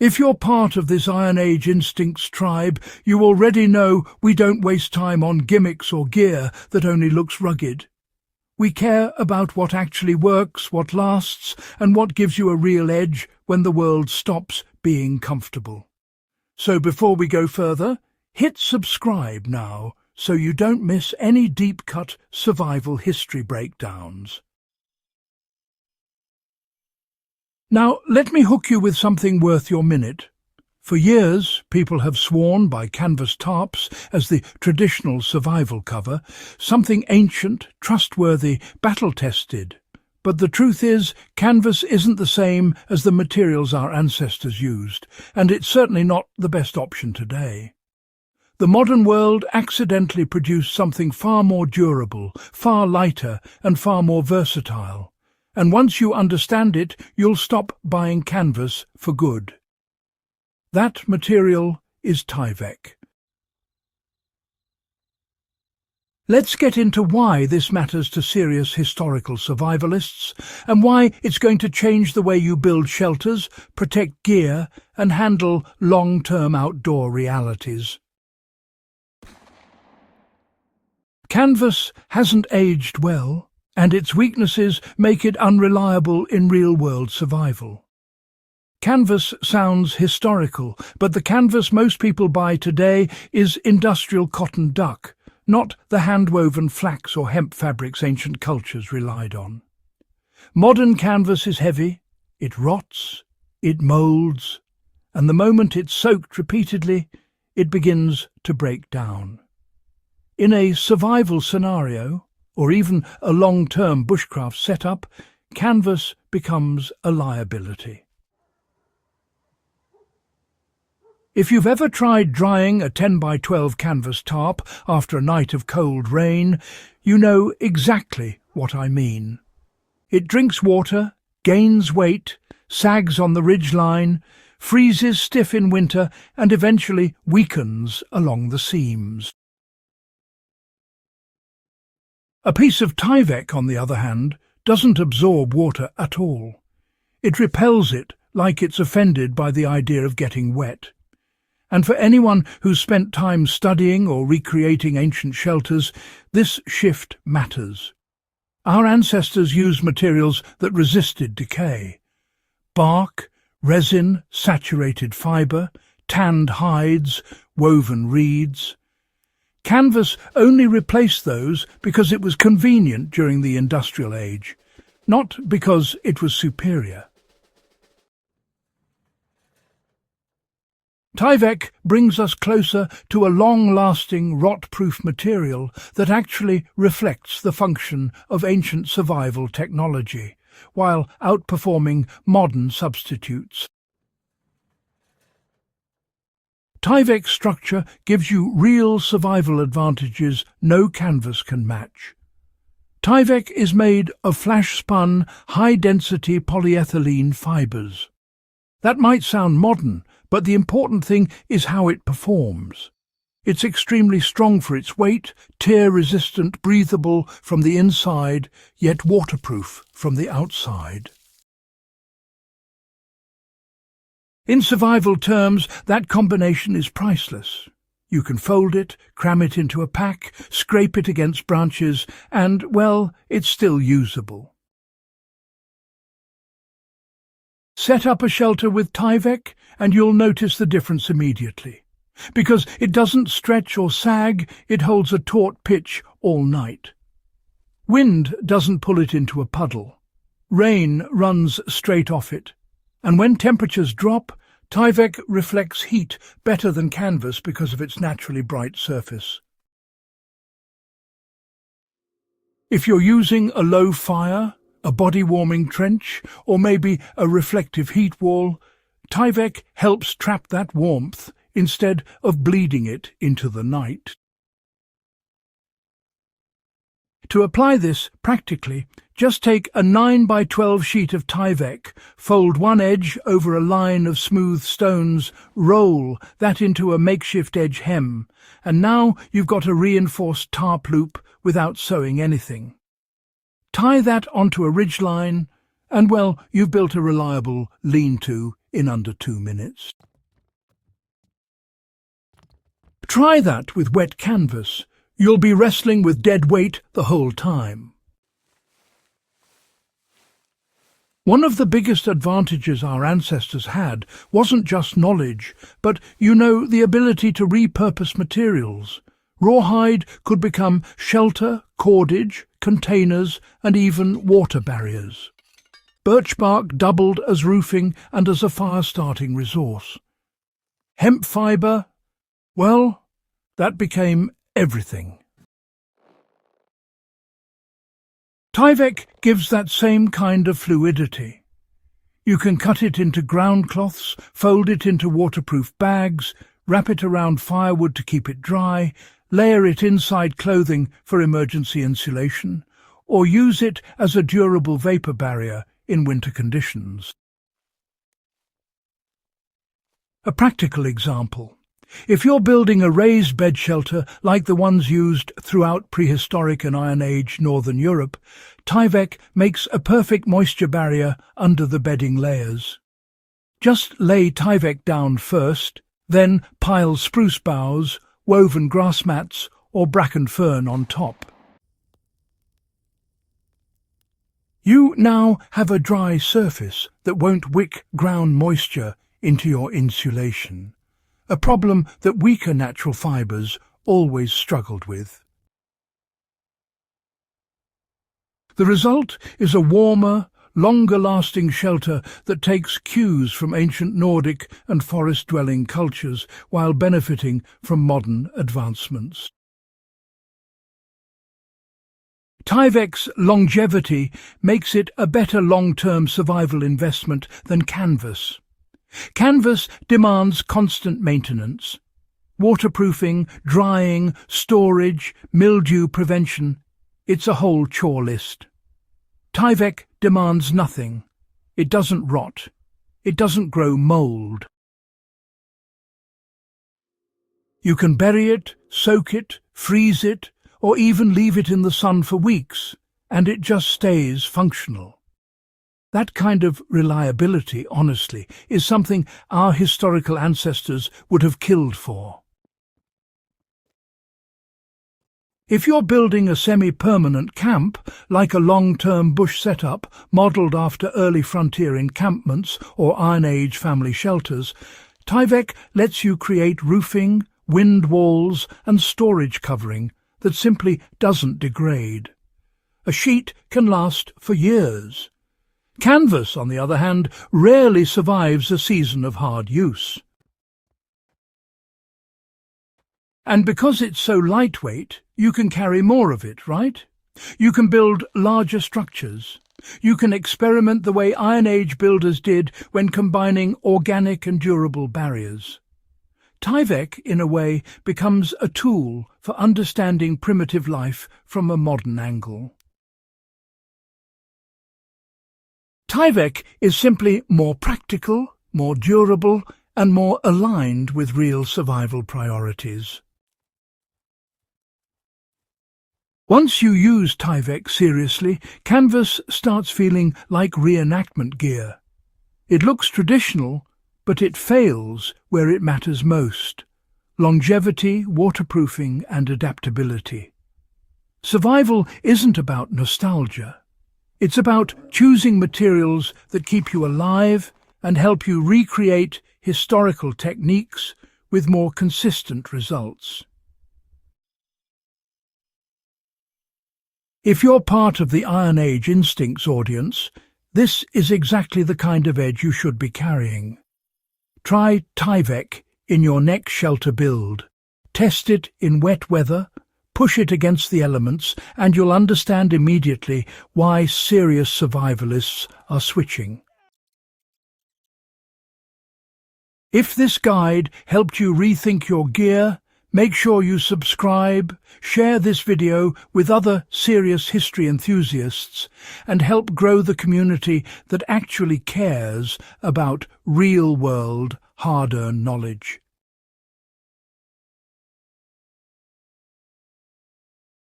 If you're part of this Iron Age instincts tribe, you already know we don't waste time on gimmicks or gear that only looks rugged. We care about what actually works, what lasts, and what gives you a real edge when the world stops being comfortable. So before we go further, hit subscribe now so you don't miss any deep-cut survival history breakdowns. Now, let me hook you with something worth your minute. For years, people have sworn by canvas tarps as the traditional survival cover, something ancient, trustworthy, battle-tested. But the truth is, canvas isn't the same as the materials our ancestors used, and it's certainly not the best option today. The modern world accidentally produced something far more durable, far lighter, and far more versatile. And once you understand it, you'll stop buying canvas for good. That material is Tyvek. Let's get into why this matters to serious historical survivalists, and why it's going to change the way you build shelters, protect gear, and handle long-term outdoor realities. Canvas hasn't aged well, and its weaknesses make it unreliable in real-world survival. Canvas sounds historical, but the canvas most people buy today is industrial cotton duck, not the hand-woven flax or hemp fabrics ancient cultures relied on. Modern canvas is heavy, it rots, it moulds, and the moment it's soaked repeatedly, it begins to break down. In a survival scenario, or even a long-term bushcraft setup, canvas becomes a liability. If you've ever tried drying a 10 by 12 canvas tarp after a night of cold rain, you know exactly what I mean. It drinks water, gains weight, sags on the ridgeline, freezes stiff in winter, and eventually weakens along the seams. A piece of Tyvek, on the other hand, doesn't absorb water at all. It repels it like it's offended by the idea of getting wet. And for anyone who's spent time studying or recreating ancient shelters, this shift matters. Our ancestors used materials that resisted decay. Bark, resin, saturated fibre, tanned hides, woven reeds. Canvas only replaced those because it was convenient during the industrial age, not because it was superior. Tyvek brings us closer to a long-lasting, rot-proof material that actually reflects the function of ancient survival technology, while outperforming modern substitutes. Tyvek's structure gives you real survival advantages no canvas can match. Tyvek is made of flash-spun, high-density polyethylene fibres. That might sound modern, but the important thing is how it performs. It's extremely strong for its weight, tear-resistant, breathable from the inside, yet waterproof from the outside. In survival terms, that combination is priceless. You can fold it, cram it into a pack, scrape it against branches, and, well, it's still usable. Set up a shelter with Tyvek, and you'll notice the difference immediately. Because it doesn't stretch or sag, it holds a taut pitch all night. Wind doesn't pull it into a puddle. Rain runs straight off it. And when temperatures drop, Tyvek reflects heat better than canvas because of its naturally bright surface. If you're using a low fire, a body-warming trench, or maybe a reflective heat wall, Tyvek helps trap that warmth instead of bleeding it into the night. To apply this practically, just take a 9 by 12 sheet of Tyvek, fold one edge over a line of smooth stones, roll that into a makeshift edge hem, and now you've got a reinforced tarp loop without sewing anything. Tie that onto a ridgeline, and well, you've built a reliable lean-to in under 2 minutes. Try that with wet canvas. You'll be wrestling with dead weight the whole time. One of the biggest advantages our ancestors had wasn't just knowledge, but, the ability to repurpose materials. Rawhide could become shelter, cordage, containers, and even water barriers. Birch bark doubled as roofing and as a fire-starting resource. Hemp fibre, well, that became everything. Tyvek gives that same kind of fluidity. You can cut it into ground cloths, fold it into waterproof bags, wrap it around firewood to keep it dry, layer it inside clothing for emergency insulation, or use it as a durable vapor barrier in winter conditions. A practical example. If you're building a raised bed shelter like the ones used throughout prehistoric and Iron Age Northern Europe, Tyvek makes a perfect moisture barrier under the bedding layers. Just lay Tyvek down first, then pile spruce boughs, woven grass mats or bracken fern on top. You now have a dry surface that won't wick ground moisture into your insulation, a problem that weaker natural fibres always struggled with. The result is a warmer, longer-lasting shelter that takes cues from ancient Nordic and forest-dwelling cultures while benefiting from modern advancements. Tyvek's longevity makes it a better long-term survival investment than canvas. Canvas demands constant maintenance. Waterproofing, drying, storage, mildew prevention. It's a whole chore list. Tyvek demands nothing. It doesn't rot. It doesn't grow mold. You can bury it, soak it, freeze it, or even leave it in the sun for weeks, and it just stays functional. That kind of reliability, honestly, is something our historical ancestors would have killed for. If you're building a semi-permanent camp, like a long-term bush setup modelled after early frontier encampments or Iron Age family shelters, Tyvek lets you create roofing, wind walls and storage covering that simply doesn't degrade. A sheet can last for years. Canvas, on the other hand, rarely survives a season of hard use. And because it's so lightweight, you can carry more of it, right? You can build larger structures. You can experiment the way Iron Age builders did when combining organic and durable barriers. Tyvek, in a way, becomes a tool for understanding primitive life from a modern angle. Tyvek is simply more practical, more durable, and more aligned with real survival priorities. Once you use Tyvek seriously, canvas starts feeling like reenactment gear. It looks traditional, but it fails where it matters most: longevity, waterproofing, and adaptability. Survival isn't about nostalgia. It's about choosing materials that keep you alive and help you recreate historical techniques with more consistent results. If you're part of the Iron Age Instincts audience, this is exactly the kind of edge you should be carrying. Try Tyvek in your next shelter build. Test it in wet weather, push it against the elements, and you'll understand immediately why serious survivalists are switching. If this guide helped you rethink your gear, make sure you subscribe, share this video with other serious history enthusiasts, and help grow the community that actually cares about real-world, hard-earned knowledge.